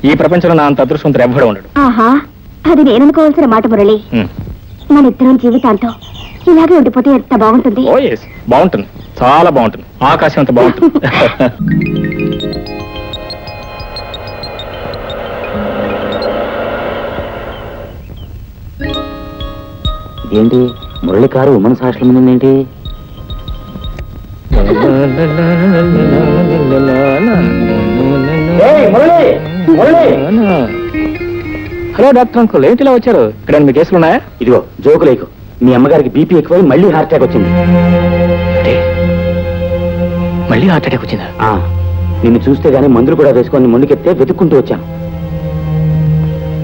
ఈ ప్రపంచంలో నా అంత అదృష్టవంతుడు ఎవ్వడు ఉండడు. ఆహా, అది నేను అనుకోవాల్సిన మాట మురళి. మన ఇద్దరం జీవితాంతం ఇలాగే ఉండిపోతే ఎంత బాగుంటుంది. ఓ ఎస్, బాగుంటుంది, చాలా బాగుంటుంది, ఆకాశం అంత బాగుంటుంది. ఏంటి మురళి కారు ఉమెన్స్ హాస్టల్ ఏంటి? హలో డాక్టర్ అంకుల్, ఏంటి ఇలా వచ్చారు? ఇక్కడ మీ కేసులు ఉన్నాయా? ఇదిగో జోకు లేకు, మీ అమ్మగారికి బీపీ ఎక్కువై మళ్ళీ హార్ట్ అటాక్ వచ్చింది. మళ్ళీ హార్ట్ అటాక్ వచ్చిందా? నిన్ను చూస్తే గానీ మందులు కూడా వేసుకొని ముందుకెత్తే వెతుక్కుంటూ వచ్చాను.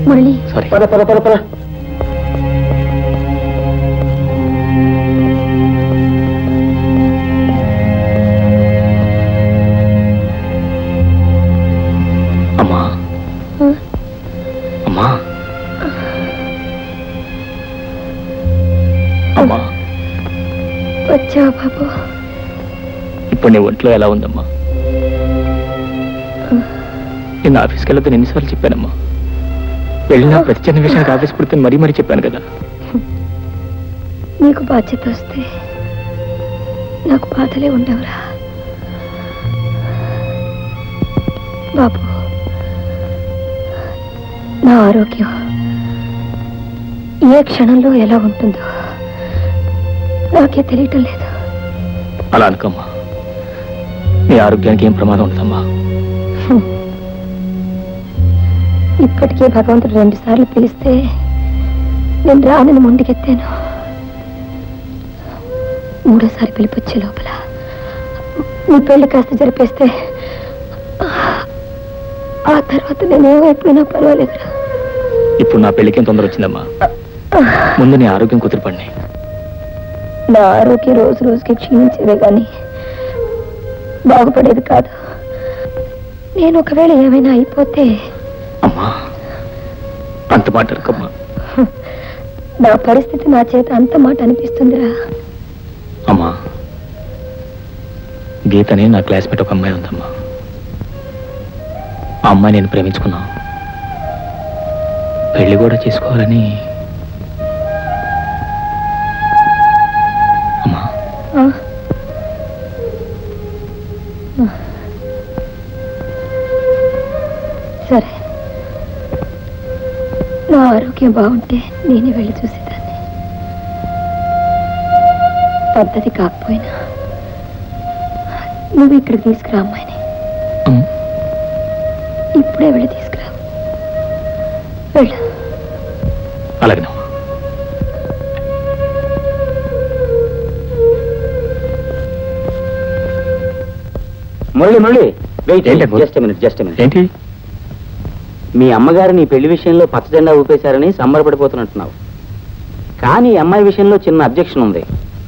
మురళి, సారీ. పద పద పద పద. అమ్మా అమ్మా అమ్మా, వచ్చావు బాబు. ఇప్పుడు నీ ఒంట్లో ఎలా ఉందమ్మా? నేను ఆఫీస్కి వెళ్ళొద్దని ఎన్నిసార్లు చెప్పానమ్మా? వెళ్ళినా ప్రతి చిన్న విషయానికి ఆఫీస్ పుడితే మరీ మరీ చెప్పాను కదా. నీకు బాధ్యత వస్తే నాకు బాధలే ఉండవురా బాబు. నా ఆరోగ్యం ఏ క్షణంలో ఎలా ఉంటుందో నాకే తెలియటం లేదు. అలా అనుకోమ్మా, నీ ఆరోగ్యానికి ఏం ప్రమాదం ఉంటుందమ్మా. ఇప్పటికే భగవంతుడు 2 సార్లు పిలిస్తే నేను రానని ముందుకెత్తాను. 3వ సారి పిలిపొచ్చే లోపల నీ పెళ్లి కాస్త జరిపేస్తే ఆ తర్వాత నేనేమైపోయినా పర్వాలేదురా. ఇప్పుడు నా పెళ్లికి తొందర వచ్చిందమ్మా. ముందు నీ ఆరోగ్యం కుదిరిపడినాయి. నా ఆరోగ్యం రోజు రోజుకి క్షీణించేదే కానీ బాగుపడేది కాదు. నేను ఒకవేళ ఏమైనా అయిపోతే. అమ్మా, అంత మాట అనుకమ్మా. నా పరిస్థితి నా చేత అంత మాట అనిపిస్తుందిరా. అమ్మా, గీతని నా క్లాస్మేట్ ఒక అమ్మాయి ఉందమ్మా. ఆ అమ్మాయి నేను ప్రేమించుకున్నా, పెళ్లి కూడా చేసుకోవాలని. అమ్మా, సరే, నా ఆరోగ్యం బాగుంటే నేనే వెళ్ళి చూసేదాన్ని. పద్ధతి కాకపోయినా నువ్వు ఇక్కడికి తీసుకురా అమ్మాయిని. ఇప్పుడే వెళ్ళి తీసుకురా. వెళ్ళు. అలాగేనమ్మా. మురళి మురళి, వెయిట్, ఏంటి? Just minute. ఏంటి? మీ అమ్మగారు నీ పెళ్లి విషయంలో పచ్చజెండా ఊపేశారని సంబరపడిపోతున్నట్టున్నావు. కానీ ఈ అమ్మాయి విషయంలో చిన్న అబ్జెక్షన్ ఉంది.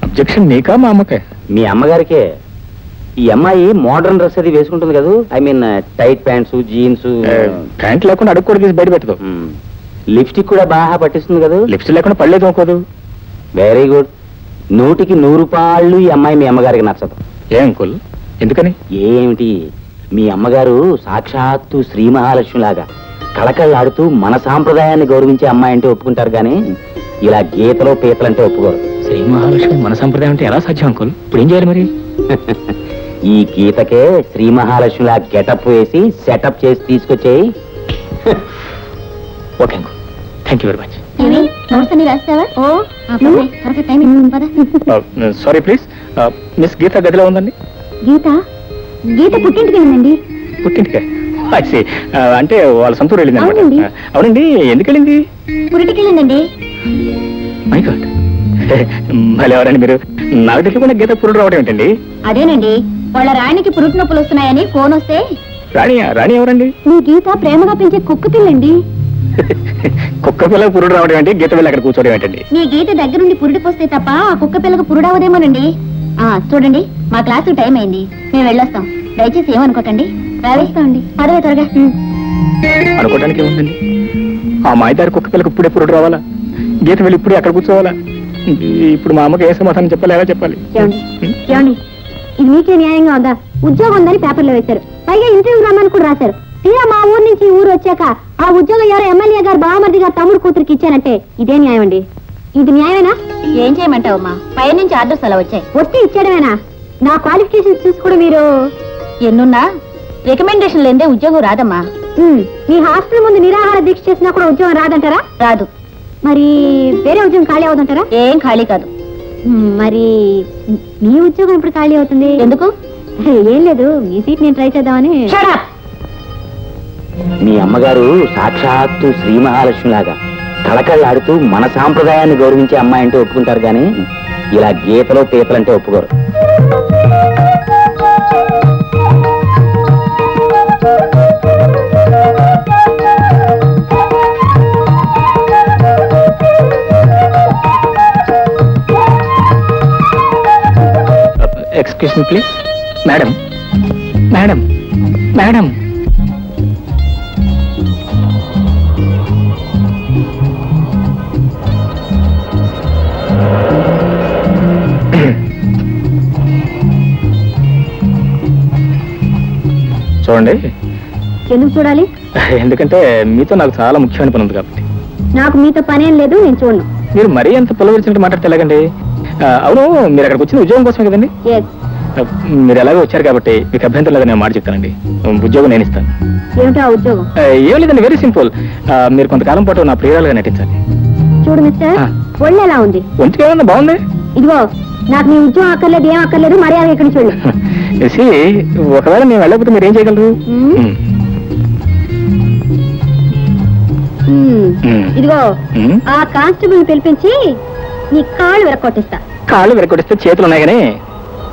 అబ్జెక్షన్ నీకా మా అమ్మకే? మీ అమ్మగారికే. ఈ అమ్మాయి మోడర్న్ డ్రెస్ అది వేసుకుంటుంది కదా, I mean tight pants, jeans. Pant లేకుండా అడుగు కూడా తీసి బయట పెట్టదు. లిప్స్టిక్ కూడా బాగా పట్టిస్తుంది కదా. లిప్స్టిక్ లేకుండా పడలేదు అనుకోదు. Very good. 100కి 100 రూపాయలు ఈ అమ్మాయి మీ అమ్మగారికి నచ్చదు. ఏ అంకుల్, ఎందుకని? ఏమిటి, మీ అమ్మగారు సాక్షాత్తు శ్రీ మహాలక్ష్మి లాగా కళకళలాడుతూ మన సాంప్రదాయాన్ని గౌరవించే అమ్మాయి అంటే ఒప్పుకుంటారు, కానీ ఇలా గీతలో పీతలంటే ఒప్పుకోరు. శ్రీ మహాలక్ష్మి మన సంప్రదాయం అంటే ఎలా సాధ్యం అంకుల్? ఇప్పుడు ఏం చేయాలి మరి? ఈ గీతకే శ్రీ మహాలక్ష్మిలా గెటప్ వేసి సెటప్ చేసి తీసుకొచ్చేయి. Okay uncle, thank you very much. Sorry please, miss Geeta గదిలో ఉందండి. గీత గీత పుట్టింటికి వెళ్ళిందండి. పుట్టింటికే? అంటే వాళ్ళ సొంతూరు వెళ్ళింది అనమాట. అవునండి. అవునండి, ఎందుకు వెళ్ళింది? పురిటికి వెళ్ళిందండి. మై గాడ్, మళ్ళీ ఎవరండి మీరు? నాకు తెలియకుండా గీత పురుడు రావడం ఏంటండి? అదేనండి, వాళ్ళ రాణికి పురుటి నొప్పులు వస్తున్నాయని ఫోన్ వస్తే. రాణి ఎవరండి? మీ గీత ప్రేమగా పెంచే కుక్క పిల్లండి. కుక్క పిల్లకి పురుడు రావడం ఏంటి, గీత పిల్ల అక్కడ కూర్చోవడం ఏంటండి? మీ గీత దగ్గరుండి పురుడి పోస్తే తప్ప ఆ కుక్క పిల్లకు పురుడవదేమోనండి. చూడండి, మా క్లాసు టైం అయింది, మేము వెళ్ళొస్తాం. దయచేసి ఏమనుకోకండి, రావేస్తామండి. పదవే త్వరగా. అనుకోవడానికి ఏముందండి? ఆ మాయదారి కుక్క పిల్లకి ఇప్పుడే పురుడు రావాలా? గీత వెళ్ళి ఇప్పుడే అక్కడ కూర్చోవాలా? ఇప్పుడు మా అమ్మకి ఏ సమాధానం చెప్పాలి, ఎలా చెప్పాలి? ఏమండి, ఇది మీకే న్యాయంగా ఉందా? ఉద్యోగం ఉందని పేపర్లో వేశారు, పైగా ఇంటర్వ్యూ రమ్మని కూడా రాశారు. తీరా మా ఊరు నుంచి ఈ ఊరు వచ్చాక ఆ ఉద్యోగం ఎవరో ఎమ్మెల్యే గారు బావమరిది గారు తమ్ముడు కూతురికి ఇచ్చానంటే ఇదే న్యాయం అండి. ఇది న్యాయమేనా? ఏం చేయమంటావమ్మా, పై నుంచి ఆర్డర్స్ అలా వచ్చాయి. వస్తే ఇచ్చేయడమేనా? నా క్వాలిఫికేషన్స్ చూసి కూడా మీరు ఎన్నున్నా రికమెండేషన్ లేదే ఉద్యోగం రాదమ్మా. మీ హాస్టల్ ముందు నిరాహార దీక్ష చేసినా కూడా ఉద్యోగం రాదంటారా? రాదు. మరి వేరే ఉద్యోగం ఖాళీ అవుతుంటారా? ఏం ఖాళీ కాదు. మరి మీ ఉద్యోగం ఇప్పుడు ఖాళీ అవుతుంది ఎందుకు? ఏం లేదు, మీ సీట్ నేను ట్రై చేద్దామని. మీ అమ్మగారు సాక్షాత్తు శ్రీ మహాలక్ష్మిలాగా కళకళలాడుతూ మన సాంప్రదాయాన్ని గౌరవించే అమ్మాయి అంటే ఒప్పుకుంటారు కానీ ఇలా గీతలో పీతలంటే ఒప్పుకోరు. Excuse me please. Madam madam madam చూడండి. ఎందుకు చూడాలి? ఎందుకంటే మీతో నాకు చాలా ముఖ్యమైన పని ఉంది కాబట్టి. నాకు మీతో పనేం లేదు, నేను చూడను. మీరు మరీ ఎంత పొలవరిచినట్టు మాట్లాడితే ఎలాగండి? అవును, మీరు అక్కడికి వచ్చిన ఉద్యోగం కోసమే కదండి? మీరు ఎలాగో వచ్చారు కాబట్టి మీకు అభ్యంతరం లేదని నేను మాట చెప్తానండి. ఉద్యోగం నేను ఇస్తాను. ఏమిటో ఆ ఉద్యోగం? ఏం లేదండి, వెరీ సింపుల్. మీరు కొంతకాలం పాటు నా ప్రియురాలుగా నటించాలి. చూడు మిస్టర్, ఒళ్ళు ఎలా ఉంది? ఒంటికి ఏమన్నా బాగుంది. ఇదిగో, నాకు నీ ఉద్యోగం అక్కర్లేదు, ఏం అక్కర్లేదు, మర్యాద ఇక్కడి చూడు. ఒకవేళ నేను వెళ్ళకపోతే మీరు ఏం చేయగలరు? ఇదిగో, ఆ కానిస్టేబుల్ పిలిపించి నీ కాళ్ళు విరక్కొట్టిస్తా. కాళ్ళు విరక్కొట్టిస్తే చేతులు ఉన్నాయి కానీ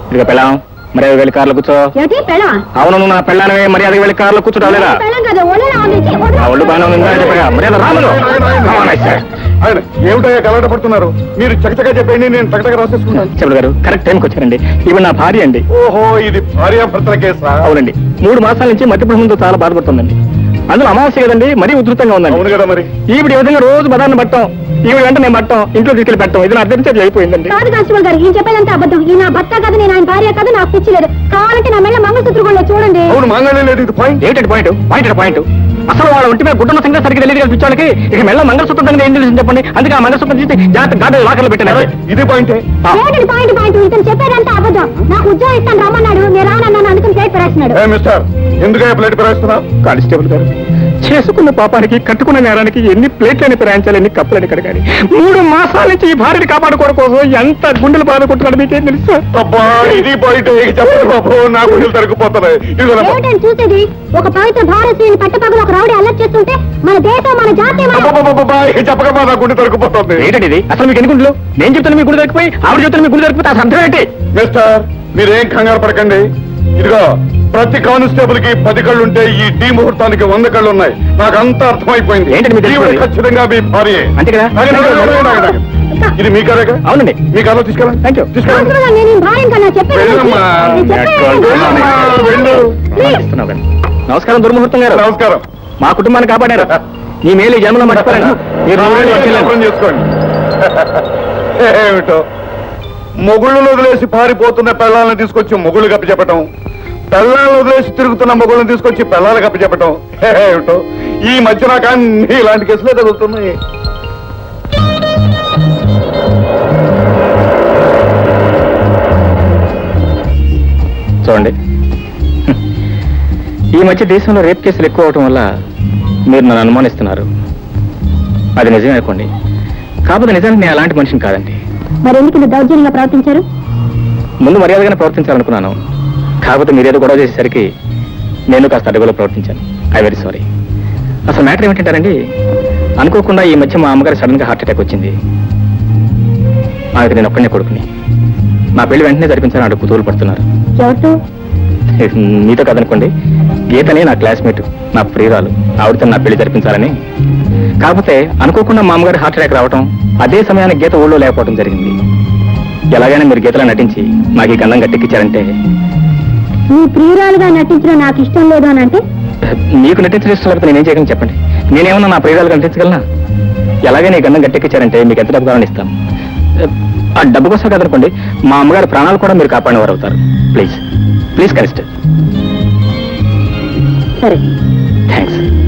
ఇదిగో పెళ్ళాం, మర్యాద వెళ్ళి కార్లో కూర్చో. ఏమిటి పెళ్ళా? అవును, నా పెళ్ళానవే మర్యాద వెళ్ళి కార్లో కూర్చోలేదా? ఒళ్ళు బాగా మర్యాద రాములు. ఏమిటో కలవట పడుతున్నారు మీరు? చకచగా చెప్పండి, నేను చకచగా రాసేసుకుంటాను. చెప్పు గారు, కరెక్ట్ టైంకి వచ్చారండి. ఇవి నా భార్య అండి. ఓహో, ఇది భార్యాభర్తల కేసా? అవునండి, 3 మాసాల నుంచి మధ్యప్రభుత్వంతో చాలా బాధపడుతుందండి. అందులో అమావాస్య కదండి, మరీ ఉధృతంగా ఉందండి. అవును కదా మరి. ఈవిడ ఈ విధంగా రోజు బదాన్ని పట్టం, ఈవిడ వెంట నేను పట్టం, ఇంట్లో తీసుకెళ్ళి పెట్టం, ఇది నా అర్థం అయిపోయిందండి. కాదు కానిస్టేబుల్ గారు, ఈయన చెప్పేదంతా అబద్ధం. ఈ నా భర్త కాదు, నేను ఆయన భార్య కాదు, నాకు పిచ్చి లేదు. కావాలంటే నా మెళ్ళ మంగళసూత్రం కూడా చూడండి. అవును, మంగళం లేదు. ఇది పాయింట్. ఏంటంటే పాయింట్ అసలు వాళ్ళ ఒంటి మీద గుడ్డన్న సంగతి సరిగ్గా తెలియదు కదా పిచ్చోళ్ళకి. ఇక మెల్ల మంగళసూత్రం దగ్గర ఏం తెలిసింది చెప్పండి. అందుకే ఆ మంగళసూత్రం తీసి జాగ్రత్త గాడి లాకర్లో పెట్టాను. ఇది పాయింటే. పాయింట్ ఇతను చెప్పేదంతా అబద్ధం. నాకు ఉద్యోగం ఇస్తాను రమ్మన్నాడు, నేను రానన్నాను, అందుకని ప్లేట్ పెరాస్తున్నాడు. మిస్టర్, ఎందుకు ప్లేట్ పెరాస్తున్నా? కానిస్టేబుల్ గారు, చేసుకున్న పాపానికి కట్టుకున్న నేరానికి ఎన్ని ప్లేట్లని ప్రయాణించాలి, ఎన్ని కప్పులని కడగాలి. 3 మాసాల నుంచి ఈ భార్యని కాపాడుకోవడం కోసం ఎంత గుండెలు బాధ కొట్టుకోవడం మీకేం తెలుసు? అబ్బా, ఇది పాయింట్. చెప్పండి బాబు, నా గుండెలు తరుక్కుపోతున్నాయి. ఏమిటని చూసేది? ఒక పవిత్ర భారతీయుని పట్టపగలు ఒక రౌడీ అల్లరి చేస్తుంటే మన దేశం, మన జాతి చెప్పకమ్మా, నా గుండె తరుక్కుపోతుంది. ఏంటండి ఇది? అసలు మీకు ఎన్ని గుండెలు? నేను చెప్తాను మీ గుడి దొరికిపోయి, ఆవిడ చెప్తాను మీ గుడి దొరికిపోతే అసలు అర్థం ఏంటి? మిస్టర్, మీరేం కంగారు పడకండి. ఇదిగో, ప్రతి కానిస్టేబుల్ కి 10 కళ్ళుంటే ఈ టీ ముహూర్తానికి 100 కళ్ళు ఉన్నాయి. నాకు అంతా అర్థమైపోయింది. ఏంటండి మీరు ఈవిడ ఖచ్చితంగా మీ భార్య. అంతే కదా? ఇది మీ కారేగా? అవునండి, మీ కారులో తీసుకెళ్ళండి. Thank you. తీసుకెళ్ళండి. వెళ్ళమ్మా. వెళ్ళు. నమస్కారం దుర్ముహూర్తం గారు. నమస్కారం. మా కుటుంబాన్ని కాపాడారు. ఈ మేలు ఈ జన్మలో మర్చిపోయాను. మీరు అర్థం చేసుకోండి. ఏమిటో మొగుళ్ళను వదిలేసి పారిపోతున్న పెళ్ళాలను తీసుకొచ్చి మొగుళ్ళు కప్పి చెప్పటం, పెళ్ళాలను వదిలేసి తిరుగుతున్న మొగుళ్ళని తీసుకొచ్చి పెళ్ళాలు కప్పి చెప్పటం. ఏమిటో ఈ మధ్య నాకు అన్ని ఇలాంటి కేసులే తగులుతున్నాయి. చూడండి, ఈ మధ్య దేశంలో రేప్ కేసులు ఎక్కువ అవటం వల్ల మీరు నన్ను అనుమానిస్తున్నారు. అది నిజమే అనుకోండి, కాకపోతే నిజానికి నేను అలాంటి మనిషిని కాదండి. మరి ఎందుకు దౌర్జన్యంగా ప్రవర్తించారు? ముందు మర్యాదగానే ప్రవర్తించాలనుకున్నాను, కాకపోతే మీరేదో గొడవ చేసేసరికి నేను కాస్త అడుగులో ప్రవర్తించాను. I very sorry. అసలు మ్యాటర్ ఏమిటంటారండి, అనుకోకుండా ఈ మధ్య మా అమ్మగారు సడన్ గా హార్ట్ అటాక్ వచ్చింది. ఆమెకు నేను ఒక్కడనే కొడుకుని. నా పెళ్లి వెంటనే జరిపించాలని అడుగు కుతూలు పడుతున్నారు. ఎవరు? మీతో కదనుకోండి, గీతని నా క్లాస్మేట్, నా ప్రియురాలు. ఆవిడతో నా పెళ్లి జరిపించాలని. కాకపోతే అనుకోకుండా మా అమ్మగారి హార్ట్ అటాక్ రావటం, అదే సమయానికి గీత ఊళ్ళో లేకపోవడం జరిగింది. ఎలాగైనా మీరు గీతలో నటించి నాకు ఈ గంధం గట్టెక్కించారంటే. నీ ప్రియురాలుగా నటించడం నాకు ఇష్టం లేదు అని అంటే? మీకు నటించడం ఇష్టం లేకపోతే నేనేం చేయగలను చెప్పండి? నేనేమన్నా నా ప్రియురాలుగా నటించగలనా? ఎలాగైనా ఈ గంధం గట్టెక్కించారంటే మీకు ఎంత డబ్బు కావాలని ఇస్తాను. ఆ డబ్బు కోసం కదనుకోండి, మా అమ్మగారి ప్రాణాలు కూడా మీరు కాపాడిన వారు అవుతారు. Please please canister. సరే, థ్యాంక్స్